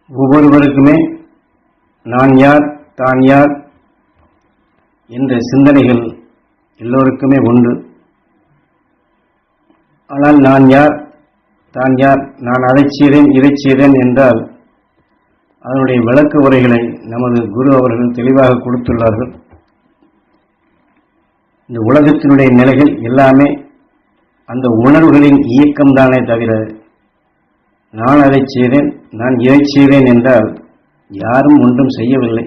ஒவ்வொருவருக்குமே நான் யார் தான் யார் என்ற சிந்தனைகள் எல்லோருக்குமே உண்டு. ஆனால் நான் யார் தான் யார், நான் அதைச் செய்தேன் இதைச் செய்தேன் என்றால் அதனுடைய விளக்க உரைகளை நமது குரு அவர்கள் தெளிவாக கொடுத்துள்ளார்கள். இந்த உலகத்தினுடைய நிலைகள் எல்லாமே அந்த உணர்வுகளின் இயக்கம்தானே தவிர நான் அதைச் செய்தேன் நான் இதைச் செய்தேன் என்றால் யாரும் ஒன்றும் செய்யவில்லை.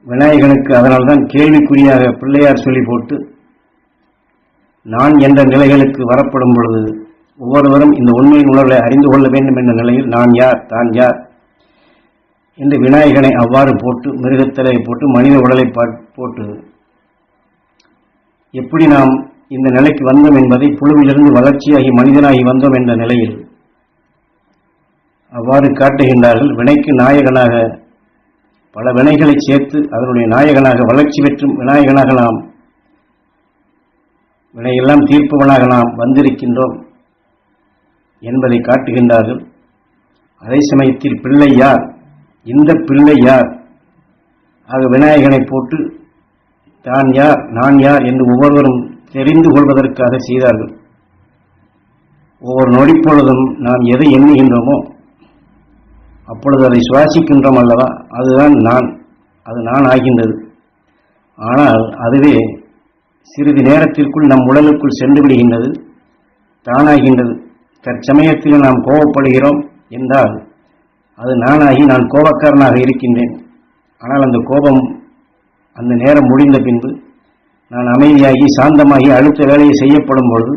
விநாயகனுக்கு அதனால்தான் கேள்விக்குறியாக பிள்ளையார் சொல்லி போட்டு நான் என்ற நிலைகளுக்கு வரப்படும் பொழுது ஒவ்வொருவரும் இந்த உண்மையின் உணர்வை அறிந்து கொள்ள வேண்டும் என்ற நிலையில் நான் யார் தான் யார் என்று விநாயகனை அவ்வாறு போட்டு மிருகத்தலை போட்டு மனித உடலை போட்டு எப்படி நாம் இந்த நிலைக்கு வந்தோம் என்பதை புழுவிலிருந்து வளர்ச்சியாகி மனிதனாகி வந்தோம் என்ற நிலையில் அவ்வாறு காட்டுகின்றார்கள். வினைக்கு நாயகனாக பல வினைகளை சேர்த்து அதனுடைய நாயகனாக வளர்ச்சி பெற்றும் விநாயகனாக நாம் வினையெல்லாம் தீர்ப்பவனாக நாம் வந்திருக்கின்றோம் என்பதை காட்டுகின்றார்கள். அதே சமயத்தில் பிள்ளை யார், இந்த பிள்ளை யார், ஆக விநாயகனை போட்டு தான் யார் நான் யார் என்று ஒவ்வொருவரும் தெரிந்து கொள்வதற்காக செய்தார்கள். ஒவ்வொரு நொடிப்பொழுதும் நாம் எதை எண்ணுகின்றோமோ அப்பொழுது அதை சுவாசிக்கின்றோம் அல்லவா, அதுதான் நான், அது நான் ஆகின்றது. ஆனால் அதுவே சிறிது நேரத்திற்குள் நம் உடலுக்குள் சென்று விடுகின்றது, தானாகின்றது. தற்சமயத்தில் நாம் கோபப்படுகிறோம் என்றால் அது நானாகி நான் கோபக்காரனாக இருக்கின்றேன். ஆனால் அந்த கோபம் அந்த நேரம் முடிந்த பின்பு நான் அமைதியாகி சாந்தமாகி அடுத்த வேலையை செய்யப்படும் பொழுது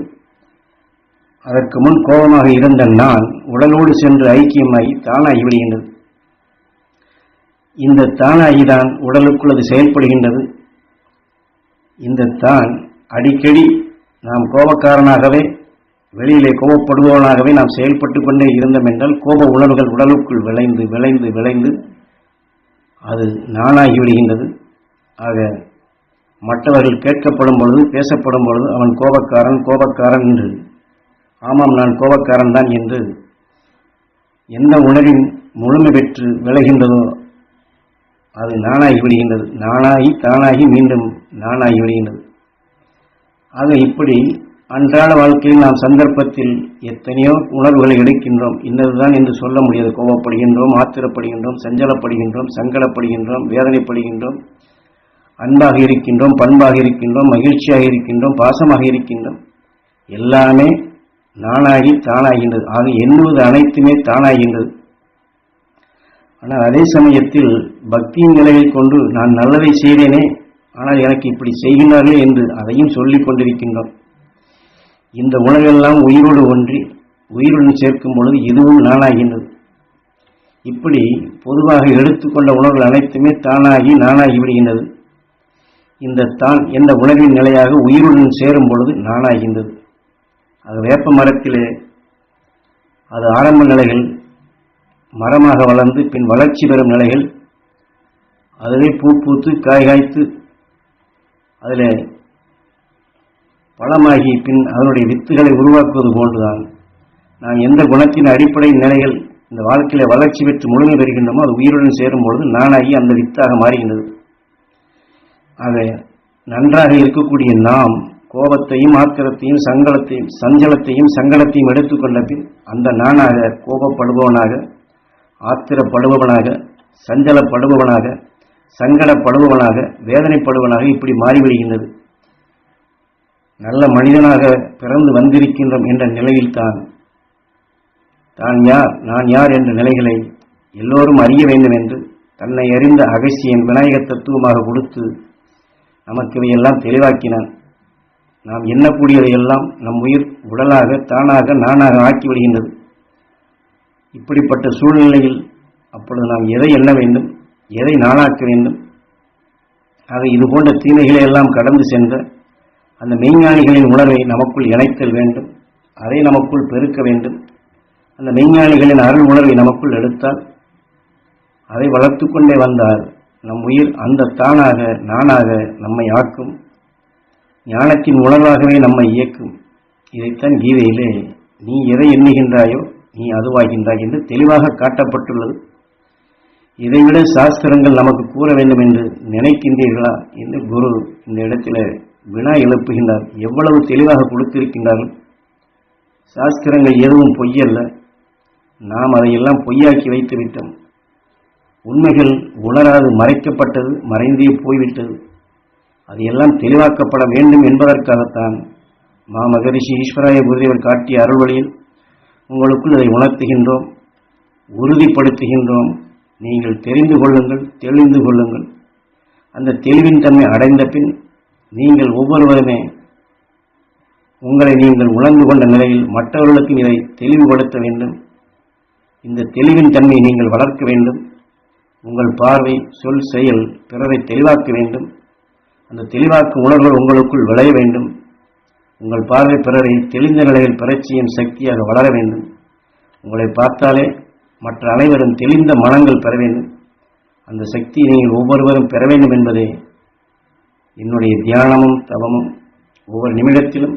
அதற்கு முன் கோபமாக இருந்த நான் உடலோடு சென்று ஐக்கியமாகி தானாகி விடுகின்றது. இந்த தானாகிதான் உடலுக்குள் அது செயல்படுகின்றது. இந்த தான் அடிக்கடி நாம் கோபக்காரனாகவே வெளியிலே கோபப்படுபவனாகவே நாம் செயல்பட்டு கொண்டே இருந்தோம் என்றால் கோப உணர்வுகள் உடலுக்குள் விளைந்து விளைந்து விளைந்து அது நானாகி விடுகின்றது. ஆக மற்றவர்கள் கேட்கப்படும் பொழுது பேசப்படும் பொழுது அவன் கோபக்காரன் கோபக்காரன் என்று, ஆமாம் நான் கோபக்காரன் தான் என்று எந்த உணர்வின் முழுமை பெற்று விளைகின்றதோ அது நானாகி விடுகின்றது. நானாகி தானாகி மீண்டும் நானாகி விடுகின்றது. ஆக இப்படி அன்றாட வாழ்க்கையில் நாம் சந்தர்ப்பத்தில் எத்தனையோ உணர்வுகளை எடுக்கின்றோம். இன்னதுதான் என்று சொல்ல முடியாது. கோபப்படுகின்றோம், ஆத்திரப்படுகின்றோம், சஞ்சலப்படுகின்றோம், சங்கடப்படுகின்றோம், வேதனைப்படுகின்றோம், அன்பாக இருக்கின்றோம், பண்பாக இருக்கின்றோம், மகிழ்ச்சியாக இருக்கின்றோம், பாசமாக இருக்கின்றோம். எல்லாமே நானாகி தானாகின்றது. ஆக எண்ணுவது அனைத்துமே தானாகின்றது. ஆனால் அதே சமயத்தில் பக்தியின் நிலையை கொண்டு நான் நல்லதை செய்தேனே, ஆனால் எனக்கு இப்படி செய்கின்றார்களே என்று அதையும் சொல்லிக் கொண்டிருக்கின்றோம். இந்த உணர்வெல்லாம் உயிரோடு ஒன்றி உயிருடன் சேர்க்கும் பொழுது இதுவும் நானாகின்றது. இப்படி பொதுவாக எடுத்துக்கொண்ட உணர்வுகள் அனைத்துமே தானாகி நானாகி விடுகின்றது. இந்த தான் என்ற உணர்வின் நிலையாக உயிருடன் சேரும் பொழுது நானாகின்றது. அது வேப்ப மரத்திலே அது ஆரம்ப நிலைகள் மரமாக வளர்ந்து பின் வளர்ச்சி பெறும் நிலைகள், அதிலே பூ பூத்து காய் காய்த்து அதில் பழமாகி பின் அதனுடைய வித்துகளை உருவாக்குவது போன்றுதான் நாம் எந்த குணத்தின் அடிப்படை நிலைகள் இந்த வாழ்க்கையில வளர்ச்சி பெற்று முழுமை பெறுகின்றோமோ அது உயிருடன் சேரும் பொழுது நானாகி அந்த வித்தாக மாறுகின்றது. ஆக நன்றாக இருக்கக்கூடிய நாம் கோபத்தையும் ஆத்திரத்தையும் சஞ்சலத்தையும் சங்கடத்தையும் எடுத்துக்கொண்ட பின் அந்த நானாக கோபப்படுபவனாக, ஆத்திரப்படுபவனாக, சஞ்சலப்படுபவனாக, சங்கடப்படுபவனாக, வேதனைப்படுபவனாக இப்படி மாறிவிடுகின்றது. நல்ல மனிதனாக பிறந்து வந்திருக்கின்றோம் என்ற நிலையில்தான் தான் யார் நான் யார் என்ற நிலைகளை எல்லோரும் அறிய வேண்டும் என்று தன்னை அறிந்த அகசியன் விநாயக தத்துவமாக கொடுத்து நமக்கு இவையெல்லாம் தெளிவாக்கினான். நாம் எண்ணக்கூடியதையெல்லாம் நம் உயிர் உடலாக தானாக நானாக ஆக்கிவிடுகின்றது. இப்படிப்பட்ட சூழ்நிலையில் அப்பொழுது நாம் எதை எண்ண வேண்டும், எதை நானாக்க வேண்டும். ஆக இது போன்ற தீமைகளை எல்லாம் கடந்து சென்ற அந்த மெய்ஞானிகளின் உணர்வை நமக்குள் இணைத்தல் வேண்டும். அதை நமக்குள் பெருக்க வேண்டும். அந்த மெய்ஞானிகளின் அருள் உணர்வை நமக்குள் எடுத்தால் அதை வளர்த்து கொண்டே வந்தால் நம் உயிர் அந்த தானாக நானாக நம்மை ஆக்கும். ஞானத்தின் உணர்வாகவே நம்மை இயக்கும். இதைத்தான் கீதையிலே நீ எதை எண்ணுகின்றாயோ நீ அதுவாகின்றாய் என்று தெளிவாக காட்டப்பட்டுள்ளது. இதைவிட சாஸ்திரங்கள் நமக்கு கூற வேண்டும் என்று நினைக்கின்றீர்களா என்று குரு இந்த இடத்தில் வினா எழுப்புகின்றார். எவ்வளவு தெளிவாக கொடுத்திருக்கின்றார்கள். சாஸ்திரங்கள் எதுவும் பொய்யல்ல, நாம் அதையெல்லாம் பொய்யாக்கி வைத்து விட்டோம். உண்மைகள் உணராது மறைக்கப்பட்டது, மறைந்தே போய்விட்டது. அதையெல்லாம் தெளிவாக்கப்பட வேண்டும் என்பதற்காகத்தான் மாமகரிஷி ஈஸ்வராய குருதேவர் காட்டிய அருள் வழியில் உங்களுக்குள் அதை உணர்த்துகின்றோம், உறுதிப்படுத்துகின்றோம். நீங்கள் தெரிந்து கொள்ளுங்கள், தெளிந்து கொள்ளுங்கள். அந்த தெளிவின் தன்மை அடைந்த பின் நீங்கள் ஒவ்வொருவருமே உங்களை நீங்கள் உணர்ந்து கொண்ட நிலையில் மற்றவர்களுக்கும் இதை தெளிவுபடுத்த வேண்டும். இந்த தெளிவின் தன்மையை நீங்கள் வளர்க்க வேண்டும். உங்கள் பார்வை, சொல், செயல் பிறரை தெளிவாக்க வேண்டும். அந்த தெளிவாக்கும் உணர்வுகள் உங்களுக்குள் விளைய வேண்டும். உங்கள் பார்வை பிறரை தெளிந்த நிலையில் பெறச் செய்யும் சக்தியாக வளர வேண்டும். உங்களை பார்த்தாலே மற்ற அனைவரும் தெளிந்த மனங்கள் பெற வேண்டும். அந்த சக்தியை நீங்கள் ஒவ்வொருவரும் பெற வேண்டும் என்பதே என்னுடைய தியானமும் தவமும். ஒவ்வொரு நிமிடத்திலும்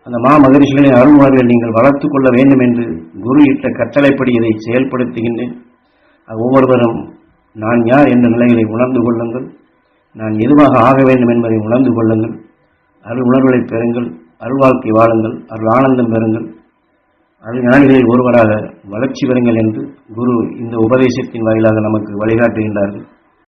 அந்த மகரிஷிகளின் அருள்மார்கள் நீங்கள் வளர்த்து கொள்ள வேண்டும் என்று குரு இட்ட கட்டளைப்படி இதை செயல்படுத்துகின்றேன். ஒவ்வொருவரும் நான் யார் என்ற நிலைகளை உணர்ந்து கொள்ளுங்கள். நான் எதுவாக ஆக வேண்டும் என்பதை உணர்ந்து கொள்ளுங்கள். அருள் உணர்வுகளை பெறுங்கள், அருள் வாழ்க்கை வாழுங்கள், அருள் ஆனந்தம் பெறுங்கள், அருள் ஞானிகளில் ஒருவராக வளர்ச்சி பெறுங்கள் என்று குரு இந்த உபதேசத்தின் வாயிலாக நமக்கு வழிகாட்டுகின்றார்கள்.